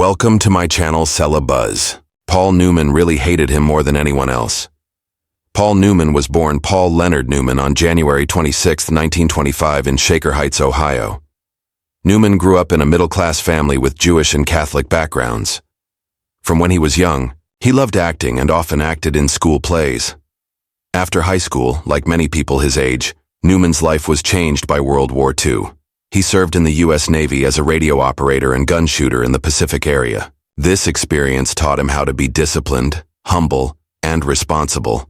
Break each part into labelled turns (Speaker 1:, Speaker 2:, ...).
Speaker 1: Welcome to my channel Sella Buzz. Paul Newman really hated him more than anyone else. Paul Newman was born Paul Leonard Newman on January 26, 1925 in Shaker Heights, Ohio. Newman grew up in a middle-class family with Jewish and Catholic backgrounds. From when he was young, he loved acting and often acted in school plays. After high school, like many people his age, Newman's life was changed by World War II. He served in the U.S. Navy as a radio operator and gun shooter in the Pacific area. This experience taught him how to be disciplined, humble, and responsible.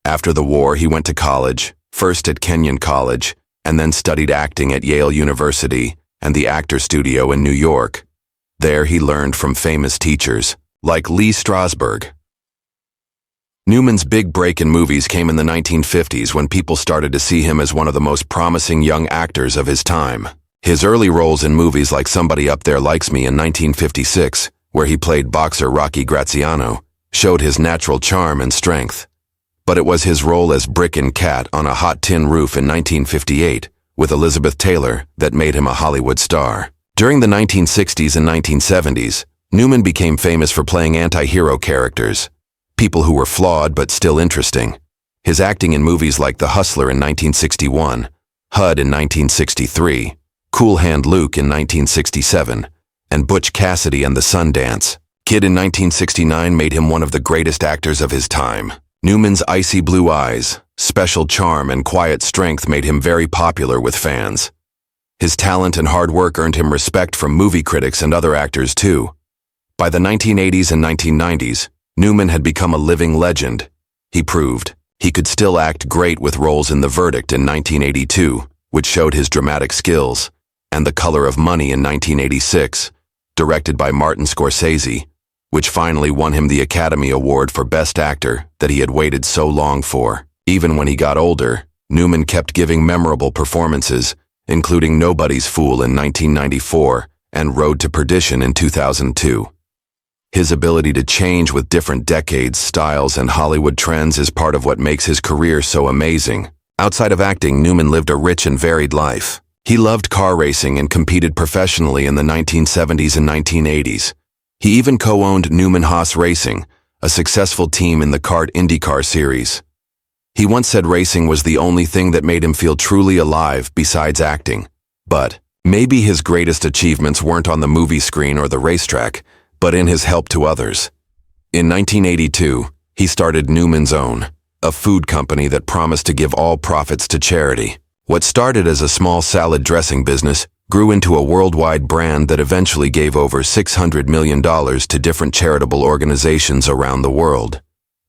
Speaker 1: After the war, he went to college, first at Kenyon College, and then studied acting at Yale University and the Actor Studio in New York. There he learned from famous teachers, like Lee Strasberg. Newman's big break in movies came in the 1950s when people started to see him as one of the most promising young actors of his time. His early roles in movies like Somebody Up There Likes Me in 1956, where he played boxer Rocky Graziano, showed his natural charm and strength. But it was his role as Brick and Cat on a Hot Tin Roof in 1958, with Elizabeth Taylor, that made him a Hollywood star. During the 1960s and 1970s, Newman became famous for playing anti-hero characters, people who were flawed but still interesting. His acting in movies like The Hustler in 1961, HUD in 1963, Cool Hand Luke in 1967, and Butch Cassidy and the Sundance Kid in 1969 made him one of the greatest actors of his time. Newman's icy blue eyes, special charm, and quiet strength made him very popular with fans. His talent and hard work earned him respect from movie critics and other actors too. By the 1980s and 1990s, Newman had become a living legend. He proved he could still act great with roles in The Verdict in 1982, which showed his dramatic skills, and The Color of Money in 1986, directed by Martin Scorsese, which finally won him the Academy Award for Best Actor that he had waited so long for. Even when he got older, Newman kept giving memorable performances, including Nobody's Fool in 1994 and Road to Perdition in 2002. His ability to change with different decades, styles, and Hollywood trends is part of what makes his career so amazing. Outside of acting, Newman lived a rich and varied life. He loved car racing and competed professionally in the 1970s and 1980s. He even co-owned Newman Haas Racing, a successful team in the kart IndyCar series. He once said racing was the only thing that made him feel truly alive besides acting. But maybe his greatest achievements weren't on the movie screen or the racetrack, but in his help to others. In 1982, he started Newman's Own, a food company that promised to give all profits to charity. What started as a small salad dressing business grew into a worldwide brand that eventually gave over $600 million to different charitable organizations around the world.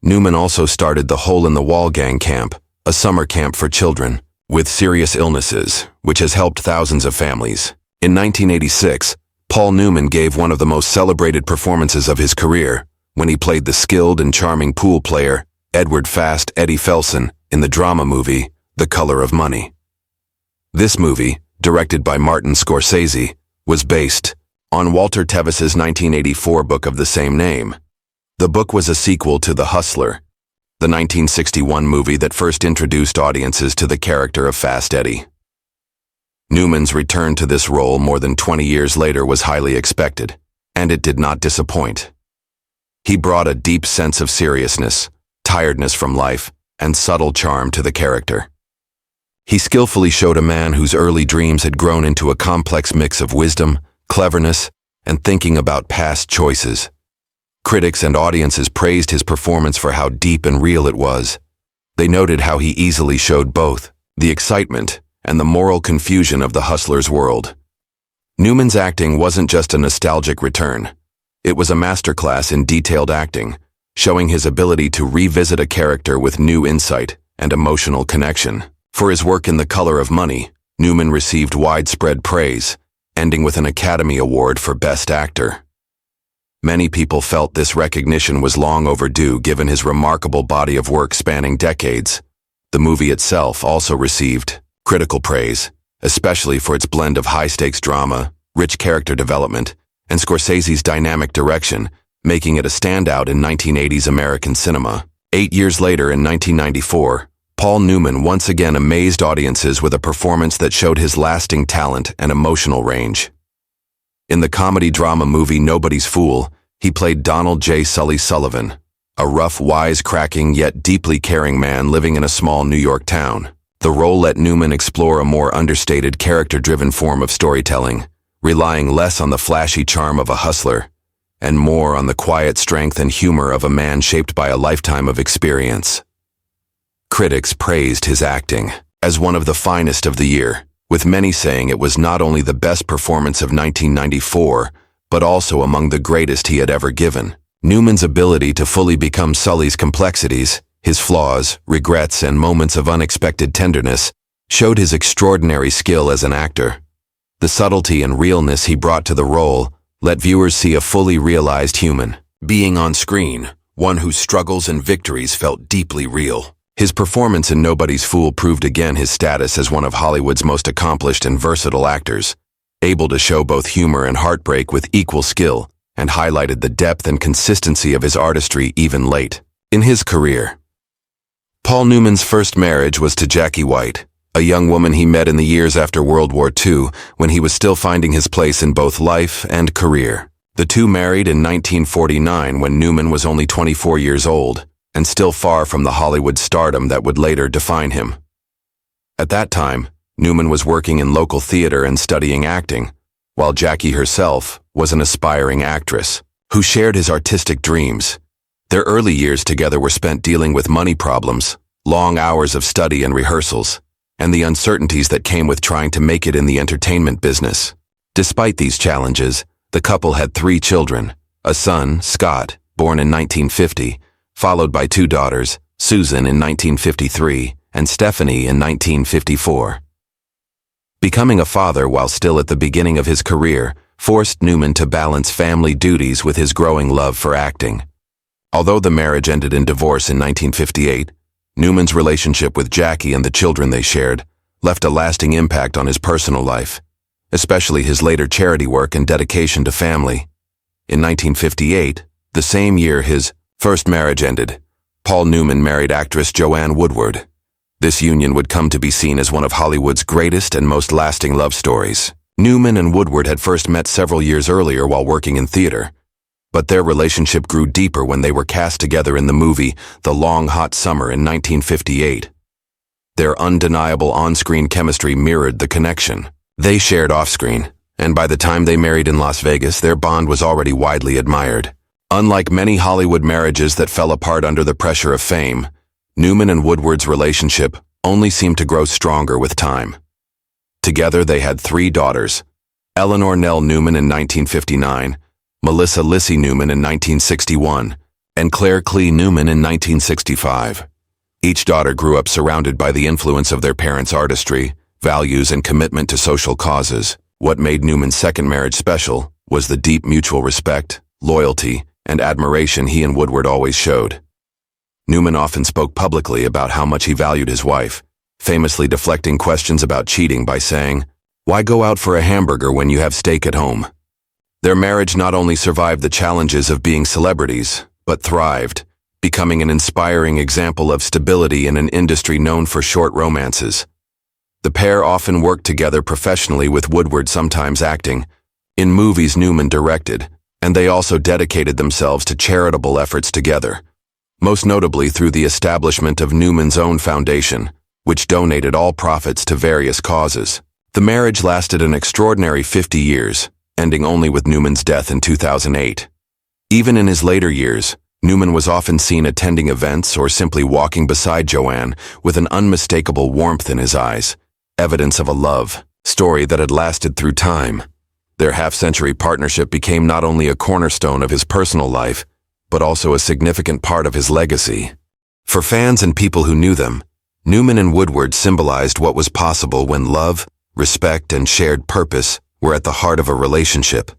Speaker 1: Newman also started the Hole in the Wall Gang Camp, a summer camp for children with serious illnesses, which has helped thousands of families. In 1986, Paul Newman gave one of the most celebrated performances of his career when he played the skilled and charming pool player, Edward Fast Eddie Felson, in the drama movie, The Color of Money. This movie, directed by Martin Scorsese, was based on Walter Tevis's 1984 book of the same name. The book was a sequel to The Hustler, the 1961 movie that first introduced audiences to the character of Fast Eddie. Newman's return to this role more than 20 years later was highly expected, and it did not disappoint. He brought a deep sense of seriousness, tiredness from life, and subtle charm to the character. He skillfully showed a man whose early dreams had grown into a complex mix of wisdom, cleverness, and thinking about past choices. Critics and audiences praised his performance for how deep and real it was. They noted how he easily showed both the excitement and the moral confusion of the hustler's world. Newman's acting wasn't just a nostalgic return. It was a masterclass in detailed acting, showing his ability to revisit a character with new insight and emotional connection. For his work in The Color of Money, Newman received widespread praise, ending with an Academy Award for Best Actor. Many people felt this recognition was long overdue given his remarkable body of work spanning decades. The movie itself also received critical praise, especially for its blend of high-stakes drama, rich character development, and Scorsese's dynamic direction, making it a standout in 1980s American cinema. 8 years later, in 1994, Paul Newman once again amazed audiences with a performance that showed his lasting talent and emotional range. In the comedy-drama movie Nobody's Fool, he played Donald J. Sully Sullivan, a rough, wisecracking yet deeply caring man living in a small New York town. The role let Newman explore a more understated, character-driven form of storytelling, relying less on the flashy charm of a hustler and more on the quiet strength and humor of a man shaped by a lifetime of experience. Critics praised his acting as one of the finest of the year, with many saying it was not only the best performance of 1994, but also among the greatest he had ever given. Newman's ability to fully become Sully's complexities, his flaws, regrets, and moments of unexpected tenderness showed his extraordinary skill as an actor. The subtlety and realness he brought to the role let viewers see a fully realized human being on screen, one whose struggles and victories felt deeply real. His performance in Nobody's Fool proved again his status as one of Hollywood's most accomplished and versatile actors, able to show both humor and heartbreak with equal skill, and highlighted the depth and consistency of his artistry even late in his career. Paul Newman's first marriage was to Jackie White, a young woman he met in the years after World War II, when he was still finding his place in both life and career. The two married in 1949 when Newman was only 24 years old, and still far from the Hollywood stardom that would later define him. At that time, Newman was working in local theater and studying acting, while Jackie herself was an aspiring actress who shared his artistic dreams. Their early years together were spent dealing with money problems, long hours of study and rehearsals, and the uncertainties that came with trying to make it in the entertainment business. Despite these challenges, the couple had 3 children, a son, Scott, born in 1950, followed by 2 daughters, Susan in 1953 and Stephanie in 1954. Becoming a father while still at the beginning of his career forced Newman to balance family duties with his growing love for acting. Although the marriage ended in divorce in 1958, Newman's relationship with Jackie and the children they shared left a lasting impact on his personal life, especially his later charity work and dedication to family. In 1958, the same year his first marriage ended, Paul Newman married actress Joanne Woodward. This union would come to be seen as one of Hollywood's greatest and most lasting love stories. Newman and Woodward had first met several years earlier while working in theater, but their relationship grew deeper when they were cast together in the movie The Long Hot Summer in 1958. Their undeniable on-screen chemistry mirrored the connection they shared off-screen, and by the time they married in Las Vegas, their bond was already widely admired. Unlike many Hollywood marriages that fell apart under the pressure of fame, Newman and Woodward's relationship only seemed to grow stronger with time. Together they had 3 daughters, Eleanor Nell Newman in 1959, Melissa Lissy Newman in 1961, and Claire Clee Newman in 1965. Each daughter grew up surrounded by the influence of their parents' artistry, values, and commitment to social causes. What made Newman's second marriage special was the deep mutual respect, loyalty, and admiration he and Woodward always showed. Newman often spoke publicly about how much he valued his wife, famously deflecting questions about cheating by saying, "Why go out for a hamburger when you have steak at home?" Their marriage not only survived the challenges of being celebrities, but thrived, becoming an inspiring example of stability in an industry known for short romances. The pair often worked together professionally, with Woodward sometimes acting in movies Newman directed, and they also dedicated themselves to charitable efforts together, most notably through the establishment of Newman's own foundation, which donated all profits to various causes. The marriage lasted an extraordinary 50 years, ending only with Newman's death in 2008. Even in his later years, Newman was often seen attending events or simply walking beside Joanne with an unmistakable warmth in his eyes, evidence of a love story that had lasted through time. Their half-century partnership became not only a cornerstone of his personal life, but also a significant part of his legacy. For fans and people who knew them, Newman and Woodward symbolized what was possible when love, respect, and shared purpose were at the heart of a relationship.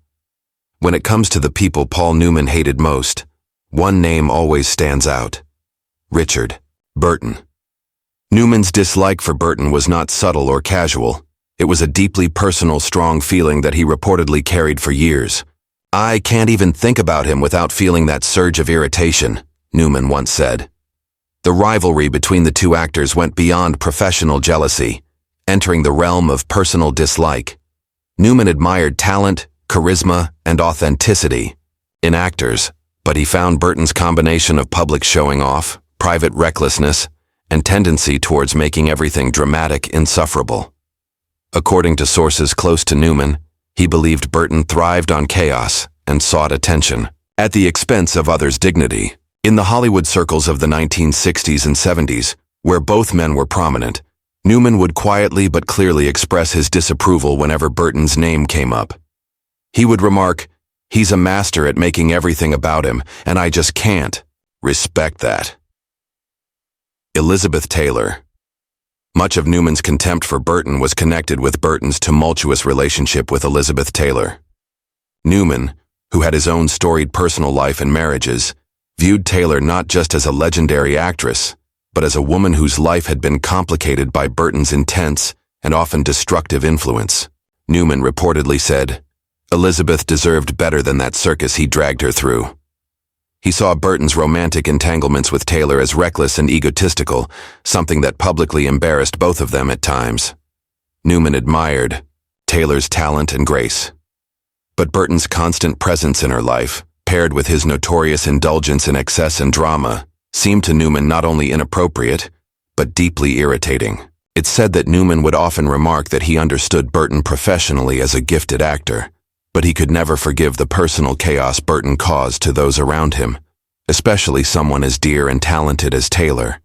Speaker 1: When it comes to the people Paul Newman hated most, one name always stands out: Richard Burton. Newman's dislike for Burton was not subtle or casual. It was a deeply personal, strong feeling that he reportedly carried for years. "I can't even think about him without feeling that surge of irritation," Newman once said. The rivalry between the two actors went beyond professional jealousy, entering the realm of personal dislike. Newman admired talent, charisma, and authenticity in actors, but he found Burton's combination of public showing off, private recklessness, and tendency towards making everything dramatic insufferable. According to sources close to Newman, he believed Burton thrived on chaos and sought attention, at the expense of others' dignity. In the Hollywood circles of the 1960s and 70s, where both men were prominent, Newman would quietly but clearly express his disapproval whenever Burton's name came up. He would remark, "He's a master at making everything about him, and I just can't respect that." Elizabeth Taylor. Much of Newman's contempt for Burton was connected with Burton's tumultuous relationship with Elizabeth Taylor. Newman, who had his own storied personal life and marriages, viewed Taylor not just as a legendary actress, but as a woman whose life had been complicated by Burton's intense and often destructive influence. Newman reportedly said, "Elizabeth deserved better than that circus he dragged her through." He saw Burton's romantic entanglements with Taylor as reckless and egotistical, something that publicly embarrassed both of them at times. Newman admired Taylor's talent and grace, but Burton's constant presence in her life, paired with his notorious indulgence in excess and drama, seemed to Newman not only inappropriate, but deeply irritating. It's said that Newman would often remark that he understood Burton professionally as a gifted actor, but he could never forgive the personal chaos Burton caused to those around him, especially someone as dear and talented as Taylor.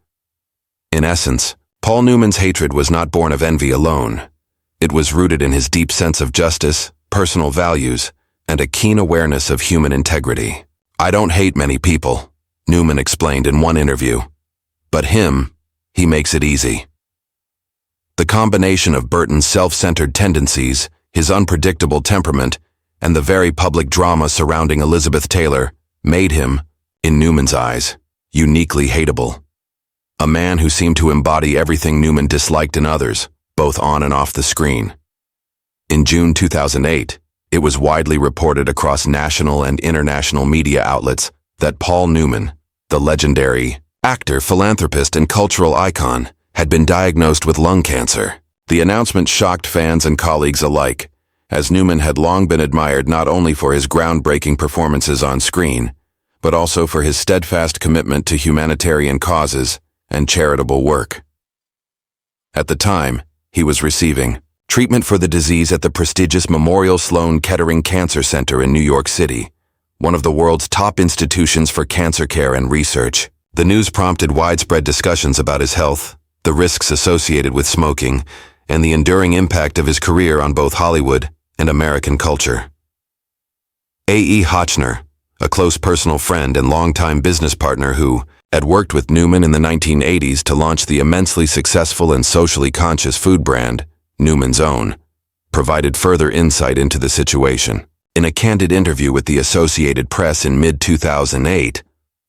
Speaker 1: In essence, Paul Newman's hatred was not born of envy alone. It was rooted in his deep sense of justice, personal values, and a keen awareness of human integrity. "I don't hate many people," Newman explained in one interview, "but him, he makes it easy." The combination of Burton's self-centered tendencies, his unpredictable temperament, and the very public drama surrounding Elizabeth Taylor made him, in Newman's eyes, uniquely hateable. A man who seemed to embody everything Newman disliked in others, both on and off the screen. In June 2008, it was widely reported across national and international media outlets that Paul Newman, the legendary actor, philanthropist, and cultural icon, had been diagnosed with lung cancer. The announcement shocked fans and colleagues alike, as Newman had long been admired not only for his groundbreaking performances on screen, but also for his steadfast commitment to humanitarian causes and charitable work. At the time, he was receiving treatment for the disease at the prestigious Memorial Sloan Kettering Cancer Center in New York City, one of the world's top institutions for cancer care and research. The news prompted widespread discussions about his health, the risks associated with smoking, and the enduring impact of his career on both Hollywood and American culture. A.E. Hotchner, a close personal friend and longtime business partner who had worked with Newman in the 1980s to launch the immensely successful and socially conscious food brand, Newman's Own, provided further insight into the situation. In a candid interview with the Associated Press in mid-2008,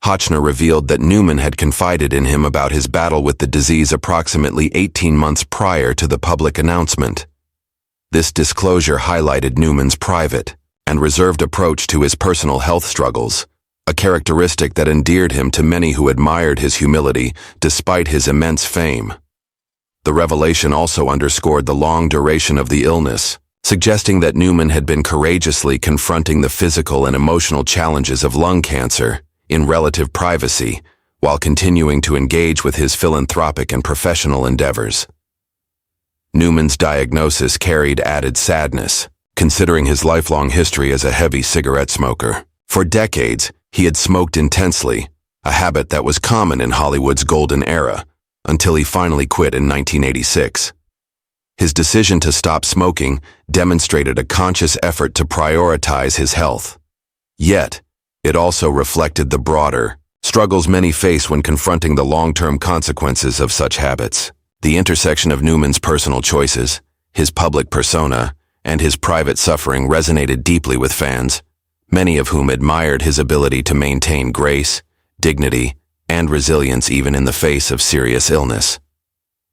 Speaker 1: Hotchner revealed that Newman had confided in him about his battle with the disease approximately 18 months prior to the public announcement. This disclosure highlighted Newman's private and reserved approach to his personal health struggles, a characteristic that endeared him to many who admired his humility despite his immense fame. The revelation also underscored the long duration of the illness, suggesting that Newman had been courageously confronting the physical and emotional challenges of lung cancer in relative privacy, while continuing to engage with his philanthropic and professional endeavors. Newman's diagnosis carried added sadness, considering his lifelong history as a heavy cigarette smoker. For decades, he had smoked intensely, a habit that was common in Hollywood's golden era, until he finally quit in 1986. His decision to stop smoking demonstrated a conscious effort to prioritize his health. Yet, it also reflected the broader struggles many face when confronting the long-term consequences of such habits. The intersection of Newman's personal choices, his public persona, and his private suffering resonated deeply with fans, many of whom admired his ability to maintain grace, dignity, and resilience even in the face of serious illness.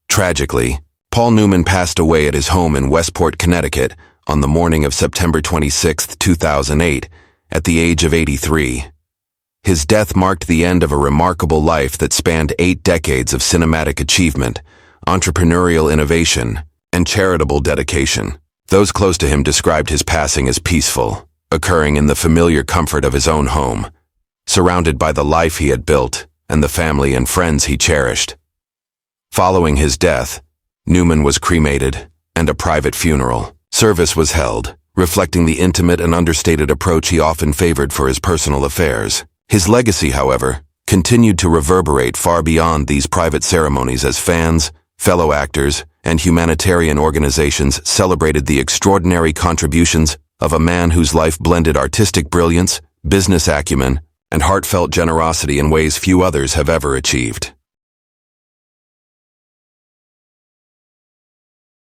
Speaker 1: Tragically, Paul Newman passed away at his home in Westport, Connecticut, on the morning of September 26, 2008, at the age of 83. His death marked the end of a remarkable life that spanned 8 decades of cinematic achievement, entrepreneurial innovation, and charitable dedication. Those close to him described his passing as peaceful, occurring in the familiar comfort of his own home, surrounded by the life he had built and the family and friends he cherished. Following his death, Newman was cremated, and a private funeral service was held, reflecting the intimate and understated approach he often favored for his personal affairs. His legacy, however, continued to reverberate far beyond these private ceremonies as fans, fellow actors, and humanitarian organizations celebrated the extraordinary contributions of a man whose life blended artistic brilliance, business acumen, and heartfelt generosity in ways few others have ever achieved.